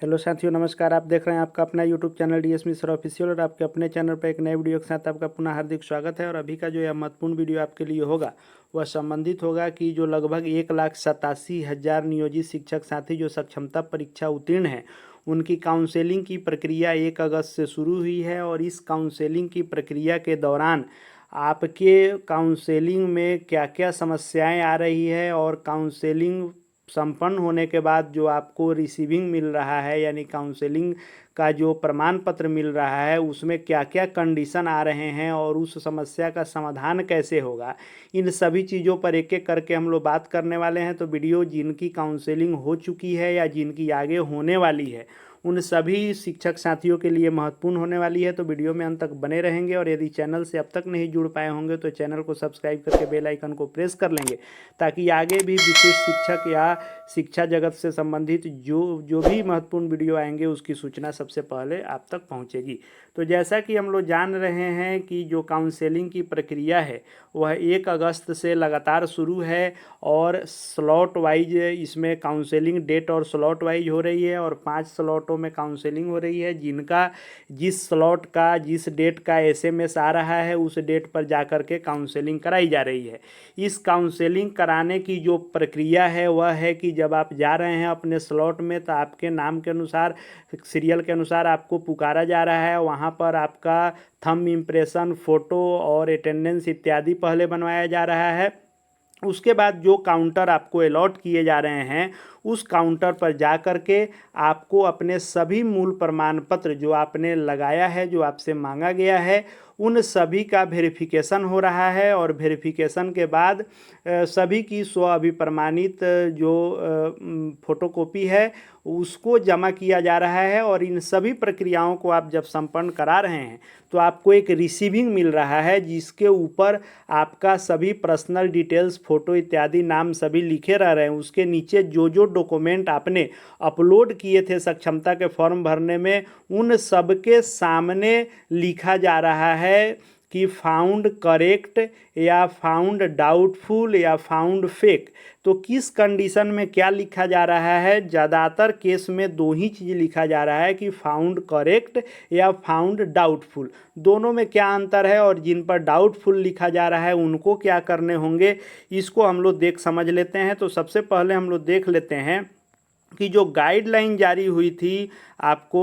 Hello साथियों, नमस्कार। आप देख रहे हैं आपका अपना YouTube channel DS Mishra official और आपके अपने चैनल पर एक नए वीडियो के साथ आपका पुनः हार्दिक स्वागत है। और अभी का जो यह महत्वपूर्ण वीडियो आपके लिए होगा वह संबंधित होगा कि जो लगभग 1,87,000 नियोजित शिक्षक साथी जो सक्षमता परीक्षा उत्तीर्ण हैं उनकी काउंसेलिंग की प्रक्रिया 1 अगस्त से शुरू हुई है। और इस काउंसेलिंग की प्रक्रिया के दौरान आपके काउंसेलिंग में क्या क्या समस्याएं आ रही है और काउंसेलिंग संपन्न होने के बाद जो आपको रिसीविंग मिल रहा है यानी काउंसलिंग का जो प्रमाण पत्र मिल रहा है उसमें क्या क्या कंडीशन आ रहे हैं और उस समस्या का समाधान कैसे होगा, इन सभी चीज़ों पर एक एक करके हम लोग बात करने वाले हैं। तो वीडियो जिनकी काउंसलिंग हो चुकी है या जिनकी आगे होने वाली है उन सभी शिक्षक साथियों के लिए महत्वपूर्ण होने वाली है। तो वीडियो में अंत तक बने रहेंगे और यदि चैनल से अब तक नहीं जुड़ पाए होंगे तो चैनल को सब्सक्राइब करके बेल आइकन को प्रेस कर लेंगे ताकि आगे भी विशेष शिक्षक या शिक्षा जगत से संबंधित जो जो भी महत्वपूर्ण वीडियो आएंगे उसकी सूचना सबसे पहले आप तक पहुंचेगी। तो जैसा कि हम लोग जान रहे हैं कि जो काउंसलिंग की प्रक्रिया है वह 1 अगस्त से लगातार शुरू है और स्लॉट वाइज इसमें काउंसलिंग डेट और स्लॉट वाइज हो रही है और 5 स्लॉटों में काउंसलिंग हो रही है। जिनका जिस स्लॉट का जिस डेट का एसएमएस आ रहा है उस डेट पर जाकर के काउंसलिंग कराई जा रही है। इस काउंसलिंग कराने की जो प्रक्रिया है वह है कि जब आप जा रहे हैं अपने स्लॉट में तो आपके नाम के अनुसार सीरियल के अनुसार आपको पुकारा जा रहा है। वहाँ पर आपका थंब इम्प्रेशन, फ़ोटो और अटेंडेंस इत्यादि पहले बनवाया जा रहा है। उसके बाद जो काउंटर आपको अलॉट किए जा रहे हैं उस काउंटर पर जा कर के आपको अपने सभी मूल प्रमाण पत्र जो आपने लगाया है, जो आपसे मांगा गया है, उन सभी का वेरिफिकेशन हो रहा है। और वेरिफिकेशन के बाद सभी की स्व अभिप्रमाणित जो फोटोकॉपी है उसको जमा किया जा रहा है। और इन सभी प्रक्रियाओं को आप जब संपन्न करा रहे हैं तो आपको एक रिसीविंग मिल रहा है जिसके ऊपर आपका सभी पर्सनल डिटेल्स, फ़ोटो इत्यादि नाम सभी लिखे रह रहे हैं। उसके नीचे जो जो डॉक्यूमेंट आपने अपलोड किए थे सक्षमता के फॉर्म भरने में उन सब के सामने लिखा जा रहा है कि फाउंड करेक्ट या फाउंड डाउटफुल या फाउंड फेक। तो किस कंडीशन में क्या लिखा जा रहा है? ज़्यादातर केस में दो ही चीज़ लिखा जा रहा है कि फाउंड करेक्ट या फाउंड डाउटफुल। दोनों में क्या अंतर है और जिन पर डाउटफुल लिखा जा रहा है उनको क्या करने होंगे, इसको हम लोग देख समझ लेते हैं। तो सबसे पहले हम लोग देख लेते हैं कि जो गाइडलाइन जारी हुई थी आपको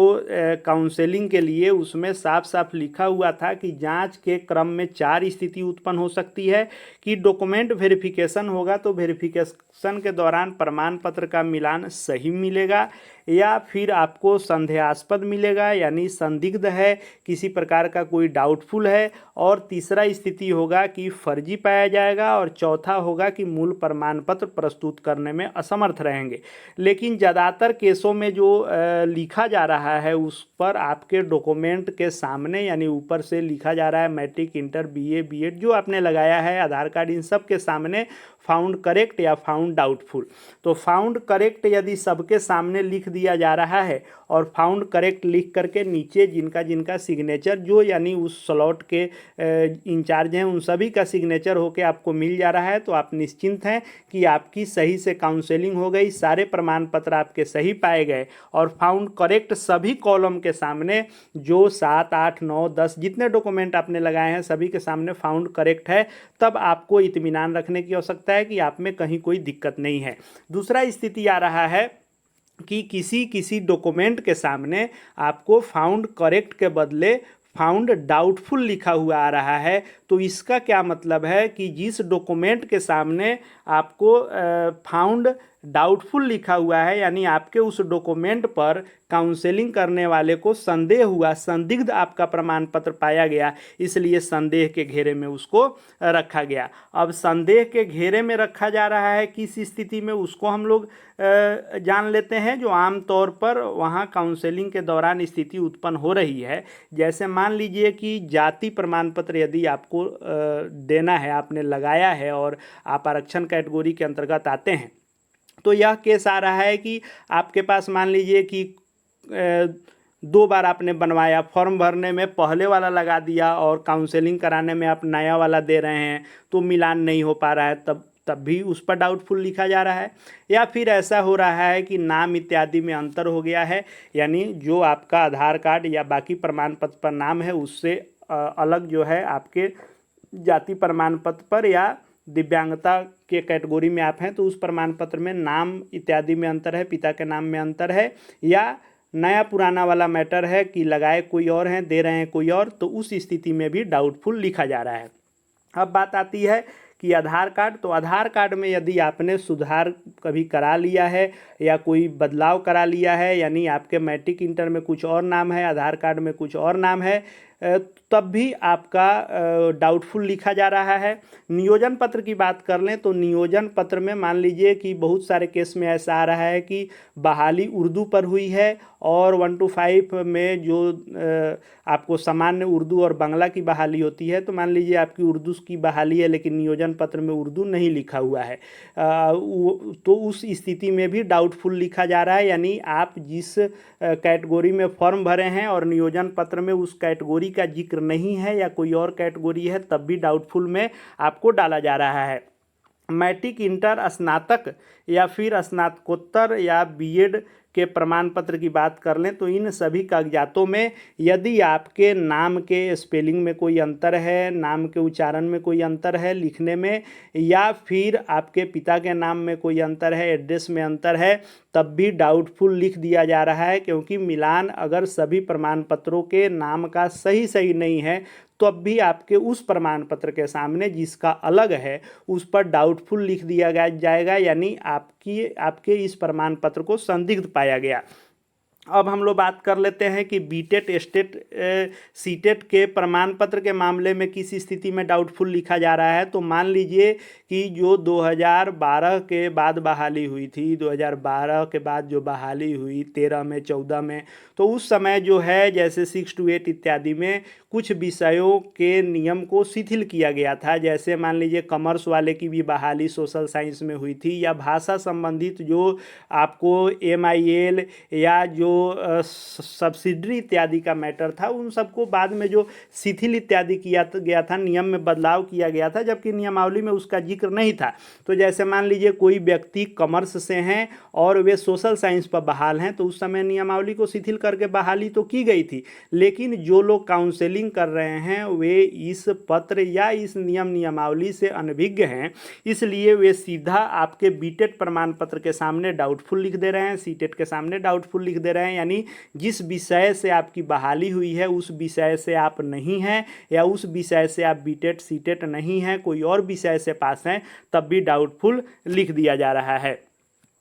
काउंसलिंग के लिए उसमें साफ साफ लिखा हुआ था कि जांच के क्रम में 4 स्थिति उत्पन्न हो सकती है कि डॉक्यूमेंट वेरिफिकेशन होगा तो वेरिफिकेशन के दौरान प्रमाण पत्र का मिलान सही मिलेगा या फिर आपको संदेहास्पद मिलेगा यानी संदिग्ध है, किसी प्रकार का कोई डाउटफुल है। और तीसरा स्थिति होगा कि फर्जी पाया जाएगा और चौथा होगा कि मूल प्रमाण पत्र प्रस्तुत करने में असमर्थ रहेंगे। लेकिन ज़्यादातर केसों में जो लिखा जा रहा है उस पर आपके डॉक्यूमेंट के सामने यानी ऊपर से लिखा जा रहा है मैट्रिक, इंटर, बीए, बीएड जो आपने लगाया है, आधार कार्ड, इन सब के सामने फाउंड करेक्ट या फाउंड डाउटफुल। तो फाउंड करेक्ट यदि सबके सामने लिख दिया जा रहा है और फाउंड करेक्ट लिख करके नीचे जिनका जिनका सिग्नेचर जो यानी उस स्लॉट के इंचार्ज हैं उन सभी का सिग्नेचर होके आपको मिल जा रहा है तो आप निश्चिंत हैं कि आपकी सही से काउंसलिंग हो गई, सारे प्रमाण पत्र आपके सही पाए गए। और फाउंड करेक्ट सभी कॉलम के सामने जो 7, 8, 9, 10 जितने डॉक्यूमेंट आपने लगाए हैं सभी के सामने फाउंड करेक्ट है, तब आपको इत्मीनान रखने की आवश्यकता है कि आप में कहीं कोई दिक्कत नहीं है। दूसरा स्थिति आ रहा है कि किसी किसी डॉक्यूमेंट के सामने आपको फाउंड करेक्ट के बदले फाउंड डाउटफुल लिखा हुआ आ रहा है। तो इसका क्या मतलब है कि जिस डॉक्यूमेंट के सामने आपको फाउंड डाउटफुल लिखा हुआ है यानी आपके उस डॉक्यूमेंट पर काउंसलिंग करने वाले को संदेह हुआ, संदिग्ध आपका प्रमाण पत्र पाया गया, इसलिए संदेह के घेरे में उसको रखा गया। अब संदेह के घेरे में रखा जा रहा है किस स्थिति में उसको हम लोग जान लेते हैं जो आम तौर पर वहाँ काउंसलिंग के दौरान स्थिति उत्पन्न हो रही है। जैसे मान लीजिए कि जाति प्रमाण पत्र यदि आपको देना है, आपने लगाया है और आप आरक्षण कैटेगरी के अंतर्गत आते हैं तो यह केस आ रहा है कि आपके पास मान लीजिए कि 2 बार आपने बनवाया, फॉर्म भरने में पहले वाला लगा दिया और काउंसलिंग कराने में आप नया वाला दे रहे हैं तो मिलान नहीं हो पा रहा है। तब तब भी उस पर डाउटफुल लिखा जा रहा है। या फिर ऐसा हो रहा है कि नाम इत्यादि में अंतर हो गया है, यानी जो आपका आधार कार्ड या बाकी प्रमाण पत्र पर नाम है उससे अलग जो है आपके जाति प्रमाण पत्र पर या दिव्यांगता के कैटेगरी में आप हैं तो उस प्रमाण पत्र में नाम इत्यादि में अंतर है, पिता के नाम में अंतर है, या नया पुराना वाला मैटर है कि लगाए कोई और हैं दे रहे हैं कोई और, तो उस स्थिति में भी डाउटफुल लिखा जा रहा है। अब बात आती है कि आधार कार्ड, तो आधार कार्ड में यदि आपने सुधार कभी करा लिया है या कोई बदलाव करा लिया है, यानी आपके मैट्रिक इंटर में कुछ और नाम है, आधार कार्ड में कुछ और नाम है, तब भी आपका डाउटफुल लिखा जा रहा है। नियोजन पत्र की बात कर लें तो नियोजन पत्र में मान लीजिए कि बहुत सारे केस में ऐसा आ रहा है कि बहाली उर्दू पर हुई है और 1 to 5 में जो आपको सामान्य उर्दू और बांग्ला की बहाली होती है, तो मान लीजिए आपकी उर्दू की बहाली है लेकिन नियोजन पत्र में उर्दू नहीं लिखा हुआ है, तो उस स्थिति में भी डाउटफुल लिखा जा रहा है। यानी आप जिस कैटेगरी में फॉर्म भरे हैं और नियोजन पत्र में उस कैटेगरी का जिक्र नहीं है या कोई और कैटेगरी है, तब भी डाउटफुल में आपको डाला जा रहा है। मैट्रिक, इंटर, स्नातक या फिर स्नातकोत्तर या बीएड के प्रमाण पत्र की बात कर लें तो इन सभी कागजातों में यदि आपके नाम के स्पेलिंग में कोई अंतर है, नाम के उच्चारण में कोई अंतर है लिखने में, या फिर आपके पिता के नाम में कोई अंतर है, एड्रेस में अंतर है, तब भी डाउटफुल लिख दिया जा रहा है। क्योंकि मिलान अगर सभी प्रमाण पत्रों के नाम का सही नहीं है तो अब भी आपके उस प्रमाण पत्र के सामने जिसका अलग है उस पर डाउटफुल लिख दिया जाएगा, यानी आपके इस प्रमाण पत्र को संदिग्ध पाया गया। अब हम लोग बात कर लेते हैं कि बीटेट, स्टेट, सीटेट के प्रमाण पत्र के मामले में किस स्थिति में डाउटफुल लिखा जा रहा है। तो मान लीजिए कि जो 2012 के बाद बहाली हुई थी, 2012 के बाद जो बहाली हुई 13 में 14 में, तो उस समय जो है जैसे 6 to 8 इत्यादि में कुछ विषयों के नियम को शिथिल किया गया था। जैसे मान लीजिए कॉमर्स वाले की भी बहाली सोशल साइंस में हुई थी, या भाषा संबंधित जो आपको MIL या जो सब्सिडरी इत्यादि का मैटर था उन सबको बाद में जो शिथिल इत्यादि किया गया था, नियम में बदलाव किया गया था, जबकि नियमावली में उसका जिक्र नहीं था। तो जैसे मान लीजिए कोई व्यक्ति कॉमर्स से हैं और वे सोशल साइंस पर बहाल हैं, तो उस समय नियमावली को शिथिल करके बहाली तो की गई थी, लेकिन जो लोग काउंसलिंग कर रहे हैं वे इस पत्र या इस नियमावली से अनभिज्ञ हैं, इसलिए वे सीधा आपके बीटेट प्रमाण पत्र के सामने डाउटफुल लिख दे रहे हैं, सीटेट के सामने डाउटफुल लिख दे रहे हैं। यानी जिस विषय से आपकी बहाली हुई है उस विषय से आप नहीं हैं, या उस विषय से आप बीटेट सीटेट नहीं हैं, कोई और विषय से पास हैं, तब भी डाउटफुल लिख दिया जा रहा है।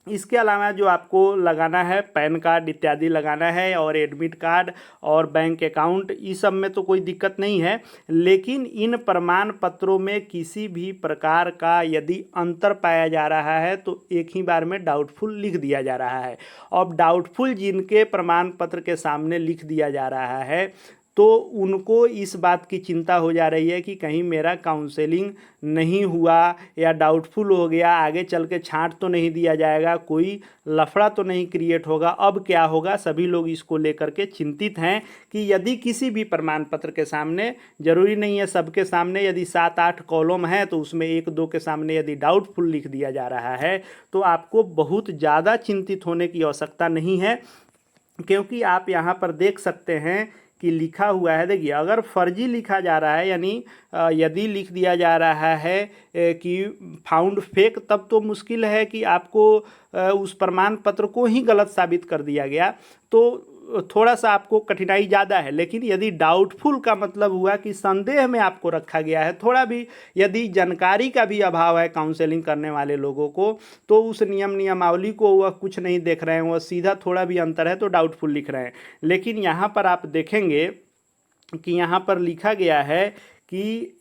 इसके अलावा जो आपको लगाना है पैन कार्ड इत्यादि लगाना है, और एडमिट कार्ड और बैंक अकाउंट, इस सब में तो कोई दिक्कत नहीं है, लेकिन इन प्रमाण पत्रों में किसी भी प्रकार का यदि अंतर पाया जा रहा है तो एक ही बार में डाउटफुल लिख दिया जा रहा है। अब डाउटफुल जिनके प्रमाण पत्र के सामने लिख दिया जा रहा है तो उनको इस बात की चिंता हो जा रही है कि कहीं मेरा काउंसलिंग नहीं हुआ या डाउटफुल हो गया, आगे चल के छांट तो नहीं दिया जाएगा, कोई लफड़ा तो नहीं क्रिएट होगा, अब क्या होगा। सभी लोग इसको लेकर के चिंतित हैं कि यदि किसी भी प्रमाण पत्र के सामने, जरूरी नहीं है सबके सामने, यदि 7-8 कॉलम है तो उसमें 1-2 के सामने यदि डाउटफुल लिख दिया जा रहा है तो आपको बहुत ज़्यादा चिंतित होने की आवश्यकता नहीं है, क्योंकि आप यहाँ पर देख सकते हैं कि लिखा हुआ है। देखिए, अगर फर्जी लिखा जा रहा है, यानी यदि लिख दिया जा रहा है कि फाउंड फेक, तब तो मुश्किल है कि आपको उस प्रमाण पत्र को ही गलत साबित कर दिया गया, तो थोड़ा सा आपको कठिनाई ज़्यादा है। लेकिन यदि डाउटफुल का मतलब हुआ कि संदेह में आपको रखा गया है, थोड़ा भी यदि जानकारी का भी अभाव है काउंसलिंग करने वाले लोगों को, तो उस नियमावली को वह कुछ नहीं देख रहे हैं, वह सीधा थोड़ा भी अंतर है तो डाउटफुल लिख रहे हैं। लेकिन यहाँ पर आप देखेंगे कि यहाँ पर लिखा गया है कि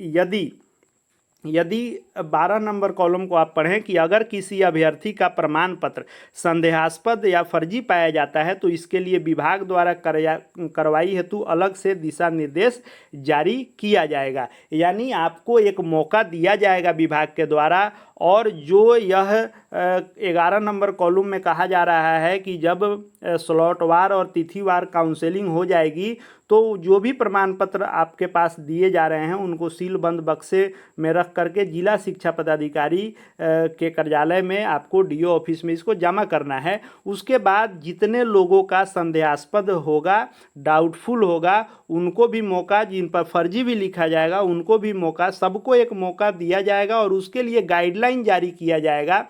यदि 12 नंबर कॉलम को आप पढ़ें कि अगर किसी अभ्यर्थी का प्रमाण पत्र संदेहास्पद या फर्जी पाया जाता है तो इसके लिए विभाग द्वारा कार्रवाई हेतु अलग से दिशा निर्देश जारी किया जाएगा। यानी आपको एक मौका दिया जाएगा विभाग के द्वारा, और जो यह 11 नंबर कॉलम में कहा जा रहा है कि जब स्लॉटवार और तिथिवार काउंसलिंग हो जाएगी तो जो भी प्रमाण पत्र आपके पास दिए जा रहे हैं उनको सीलबंद बक्से में रख करके जिला शिक्षा पदाधिकारी के कार्यालय में आपको डीओ ऑफिस में इसको जमा करना है। उसके बाद जितने लोगों का संदेहास्पद होगा, डाउटफुल होगा, उनको भी मौका, जिन पर फर्जी भी लिखा जाएगा उनको भी मौका, सबको एक मौका दिया जाएगा और उसके लिए गाइडलाइन जारी किया जाएगा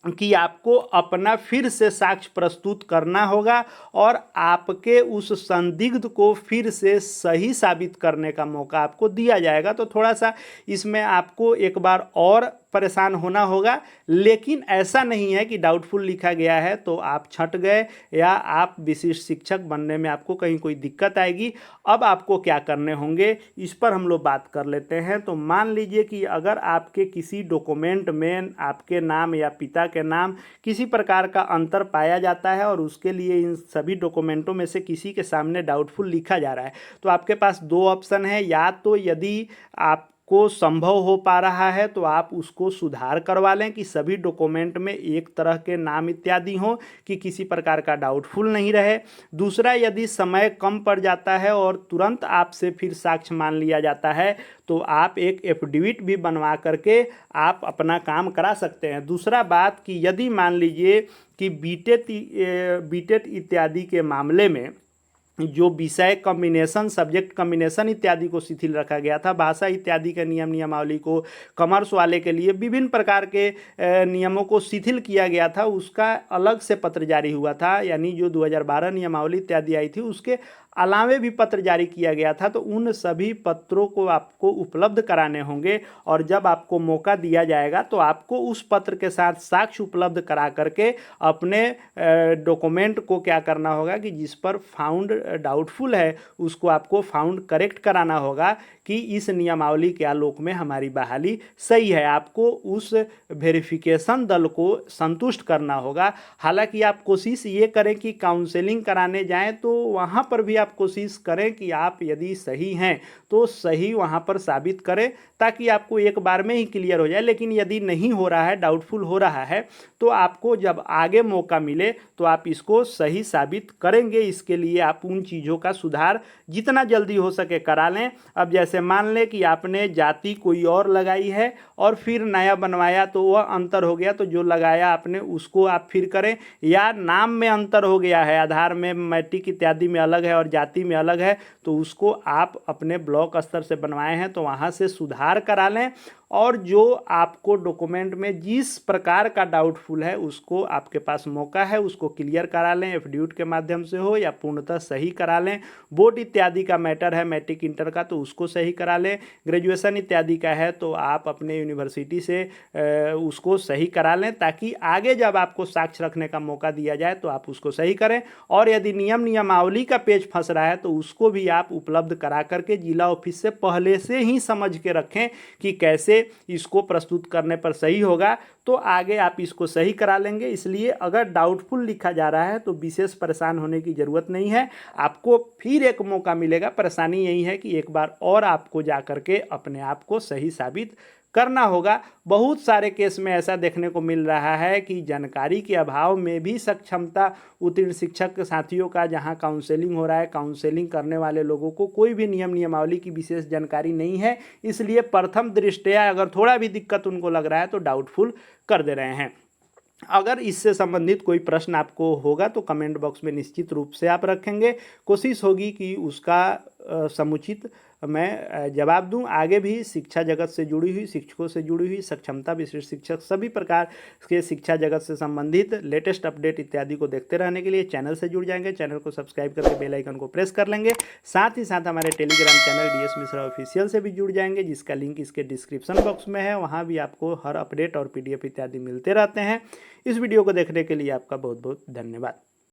कि आपको अपना फिर से साक्ष्य प्रस्तुत करना होगा और आपके उस संदिग्ध को फिर से सही साबित करने का मौका आपको दिया जाएगा। तो थोड़ा सा इसमें आपको एक बार और परेशान होना होगा, लेकिन ऐसा नहीं है कि डाउटफुल लिखा गया है तो आप छंट गए या आप विशिष्ट शिक्षक बनने में आपको कहीं कोई दिक्कत आएगी। अब आपको क्या करने होंगे इस पर हम लोग बात कर लेते हैं। तो मान लीजिए कि अगर आपके किसी डॉक्यूमेंट में आपके नाम या पिता के नाम किसी प्रकार का अंतर पाया जाता है और उसके लिए इन सभी डॉक्यूमेंटों में से किसी के सामने डाउटफुल लिखा जा रहा है, तो आपके पास दो ऑप्शन है। या तो यदि आप को संभव हो पा रहा है तो आप उसको सुधार करवा लें कि सभी डॉक्यूमेंट में एक तरह के नाम इत्यादि हों कि किसी प्रकार का डाउटफुल नहीं रहे। दूसरा, यदि समय कम पड़ जाता है और तुरंत आपसे फिर साक्ष्य मान लिया जाता है तो आप एक एफिडेविट भी बनवा करके आप अपना काम करा सकते हैं। दूसरा बात कि यदि मान लीजिए कि बीटेट इत्यादि के मामले में जो विषय कॉम्बिनेशन, सब्जेक्ट कॉम्बिनेशन इत्यादि को शिथिल रखा गया था, भाषा इत्यादि के नियमावली को, कॉमर्स वाले के लिए विभिन्न प्रकार के नियमों को शिथिल किया गया था, उसका अलग से पत्र जारी हुआ था। यानी जो 2012 नियमावली इत्यादि आई थी उसके अलावे भी पत्र जारी किया गया था। तो उन सभी पत्रों को आपको उपलब्ध कराने होंगे और जब आपको मौका दिया जाएगा तो आपको उस पत्र के साथ साक्ष्य उपलब्ध करा करके अपने डॉक्यूमेंट को क्या करना होगा कि जिस पर फाउंड डाउटफुल है उसको आपको फाउंड करेक्ट कराना होगा कि इस नियमावली के आलोक में हमारी बहाली सही है। आपको उस वेरिफिकेशन दल को संतुष्ट करना होगा। हालांकि आप कोशिश ये करें कि काउंसलिंग कराने जाएं तो वहाँ पर भी आप कोशिश करें कि आप यदि सही हैं तो सही वहाँ पर साबित करें ताकि आपको एक बार में ही क्लियर हो जाए। लेकिन यदि नहीं हो रहा है, डाउटफुल हो रहा है, तो आपको जब आगे मौका मिले तो आप इसको सही साबित करेंगे। इसके लिए आप उन चीज़ों का सुधार जितना जल्दी हो सके करा लें। अब जैसे मान लें कि आपने जाति कोई और लगाई है और फिर नया बनवाया तो वह अंतर हो गया, तो जो लगाया आपने उसको आप फिर करें। या नाम में अंतर हो गया है, आधार में, मैट्रिक इत्यादि में अलग है और जाति में अलग है, तो उसको आप अपने ब्लॉक स्तर से बनवाए हैं तो वहाँ से सुधार करा लें। और जो आपको डॉक्यूमेंट में जिस प्रकार का डाउटफुल है उसको आपके पास मौका है उसको क्लियर करा लें, एफिडेविट के माध्यम से हो या पूर्णतः सही करा लें। बोर्ड इत्यादि का मैटर है, मैट्रिक इंटर का, तो उसको सही करा लें। ग्रेजुएशन इत्यादि का है तो आप अपने यूनिवर्सिटी से उसको सही करा लें ताकि आगे जब आपको साक्ष्य रखने का मौका दिया जाए तो आप उसको सही करें। और यदि नियमावली का पेज फंस रहा है तो उसको भी आप उपलब्ध करा करके जिला ऑफिस से पहले से ही समझ के रखें कि कैसे इसको प्रस्तुत करने पर सही होगा, तो आगे आप इसको सही करा लेंगे। इसलिए अगर डाउटफुल लिखा जा रहा है तो विशेष परेशान होने की ज़रूरत नहीं है, आपको फिर एक मौका मिलेगा। परेशानी यही है कि एक बार और आपको जा करके अपने आप को सही साबित करना होगा। बहुत सारे केस में ऐसा देखने को मिल रहा है कि जानकारी के अभाव में भी सक्षमता उत्तीर्ण शिक्षक साथियों का जहां काउंसलिंग हो रहा है, काउंसलिंग करने वाले लोगों को कोई भी नियमावली की विशेष जानकारी नहीं है, इसलिए प्रथम दृष्टया अगर थोड़ा भी दिक्कत उनको लग रहा है तो डाउटफुल कर दे रहे हैं। अगर इससे संबंधित कोई प्रश्न आपको होगा तो कमेंट बॉक्स में निश्चित रूप से आप रखेंगे, कोशिश होगी कि उसका समुचित मैं जवाब दूं। आगे भी शिक्षा जगत से जुड़ी हुई, शिक्षकों से जुड़ी हुई, सक्षमता विशिष्ट शिक्षक, सभी प्रकार के शिक्षा जगत से संबंधित लेटेस्ट अपडेट इत्यादि को देखते रहने के लिए चैनल से जुड़ जाएंगे। चैनल को सब्सक्राइब करके बेल आइकन को प्रेस कर लेंगे। साथ ही साथ हमारे Telegram channel DS Mishra official से भी जुड़ जाएंगे, जिसका लिंक इसके डिस्क्रिप्शन बॉक्स में है। वहाँ भी आपको हर अपडेट और PDF इत्यादि मिलते रहते हैं। इस वीडियो को देखने के लिए आपका बहुत बहुत धन्यवाद।